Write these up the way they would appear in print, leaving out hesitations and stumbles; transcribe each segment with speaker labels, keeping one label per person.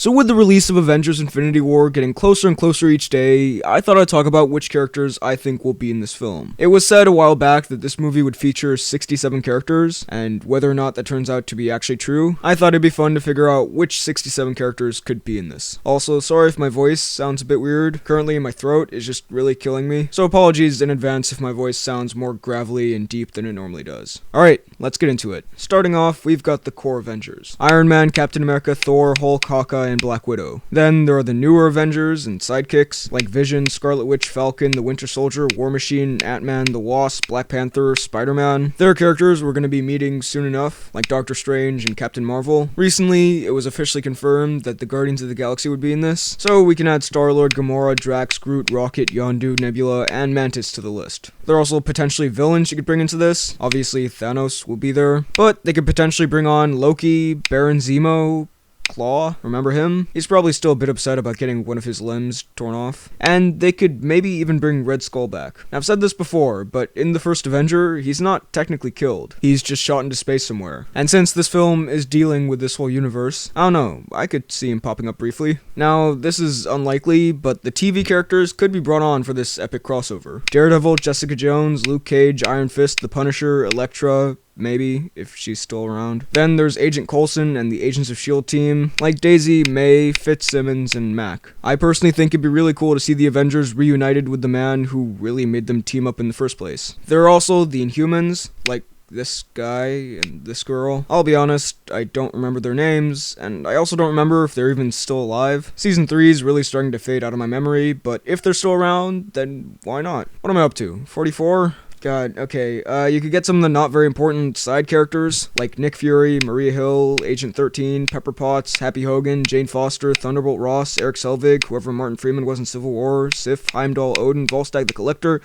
Speaker 1: So with the release of Avengers Infinity War getting closer and closer each day, I thought I'd talk about which characters I think will be in this film. It was said a while back that this movie would feature 67 characters, and whether or not that turns out to be actually true, I thought it'd be fun to figure out which 67 characters could be in this. Also, sorry if my voice sounds a bit weird. Currently, my throat is just really killing me, so apologies in advance if my voice sounds more gravelly and deep than it normally does. Alright, let's get into it. Starting off, we've got the core Avengers. Iron Man, Captain America, Thor, Hulk, Hawkeye, and Black Widow. Then there are the newer Avengers and sidekicks like Vision, Scarlet Witch, Falcon, the Winter Soldier, War Machine, Ant-Man, the Wasp, Black Panther, Spider-Man. There are characters we're going to be meeting soon enough, like Doctor Strange and Captain Marvel. Recently, it was officially confirmed that the Guardians of the Galaxy would be in this, so we can add Star-Lord, Gamora, Drax, Groot, Rocket, Yondu, Nebula, and Mantis to the list. There are also potentially villains you could bring into this. Obviously, Thanos will be there, but they could potentially bring on Loki, Baron Zemo, Claw, remember him? He's probably still a bit upset about getting one of his limbs torn off. And they could maybe even bring Red Skull back. Now, I've said this before, but in the first Avenger, he's not technically killed. He's just shot into space somewhere. And since this film is dealing with this whole universe, I don't know, I could see him popping up briefly. Now, this is unlikely, but the TV characters could be brought on for this epic crossover. Daredevil, Jessica Jones, Luke Cage, Iron Fist, the Punisher, Elektra, maybe, if she's still around. Then there's Agent Coulson and the Agents of S.H.I.E.L.D. team, like Daisy, May, Fitzsimmons, and Mac. I personally think it'd be really cool to see the Avengers reunited with the man who really made them team up in the first place. There are also the Inhumans, like this guy and this girl. I'll be honest, I don't remember their names, and I also don't remember if they're even still alive. Season 3 is really starting to fade out of my memory, but if they're still around, then why not? What am I up to? 44? God, okay, you could get some of the not very important side characters, like Nick Fury, Maria Hill, Agent 13, Pepper Potts, Happy Hogan, Jane Foster, Thunderbolt Ross, Eric Selvig, whoever Martin Freeman was in Civil War, Sif, Heimdall, Odin, Volstagg the Collector,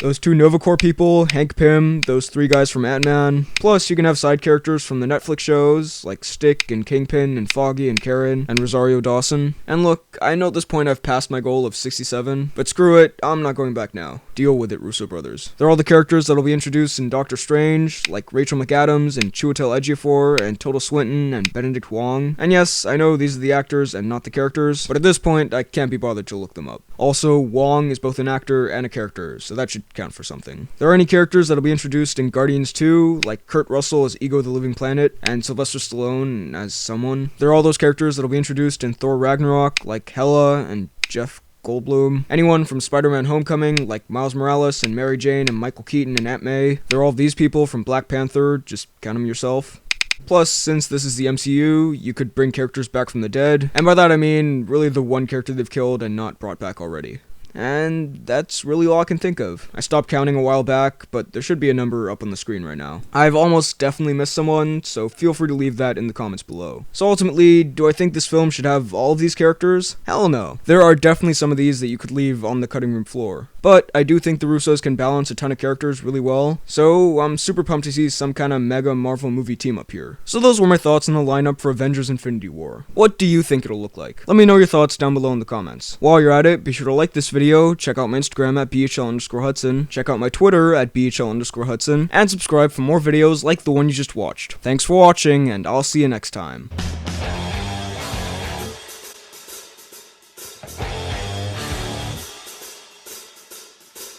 Speaker 1: those 2 Nova Corps people, Hank Pym, those 3 guys from Ant-Man. Plus, you can have side characters from the Netflix shows, like Stick and Kingpin and Foggy and Karen and Rosario Dawson. And look, I know at this point I've passed my goal of 67, but screw it, I'm not going back now. Deal with it, Russo brothers. They're all the characters that'll be introduced in Doctor Strange, like Rachel McAdams and Chiwetel Ejiofor and Tilda Swinton and Benedict Wong. And yes, I know these are the actors and not the characters, but at this point, I can't be bothered to look them up. Also, Wong is both an actor and a character, so that should count for something. There are any characters that'll be introduced in Guardians 2, like Kurt Russell as Ego the Living Planet, and Sylvester Stallone as someone. There are all those characters that'll be introduced in Thor Ragnarok, like Hela and Jeff Goldblum. Anyone from Spider-Man Homecoming, like Miles Morales and Mary Jane and Michael Keaton and Aunt May. They're all these people from Black Panther, just count them yourself. Plus, since this is the MCU, you could bring characters back from the dead, and by that I mean really the one character they've killed and not brought back already. And that's really all I can think of. I stopped counting a while back, but there should be a number up on the screen right now. I've almost definitely missed someone, so feel free to leave that in the comments below. So ultimately, do I think this film should have all of these characters? Hell no. There are definitely some of these that you could leave on the cutting room floor. But I do think the Russos can balance a ton of characters really well, so I'm super pumped to see some kind of mega Marvel movie team up here. So those were my thoughts on the lineup for Avengers Infinity War. What do you think it'll look like? Let me know your thoughts down below in the comments. While you're at it, be sure to like this video, check out my Instagram at BHL_Hudson, check out my Twitter at BHL_Hudson, and subscribe for more videos like the one you just watched. Thanks for watching, and I'll see you next time.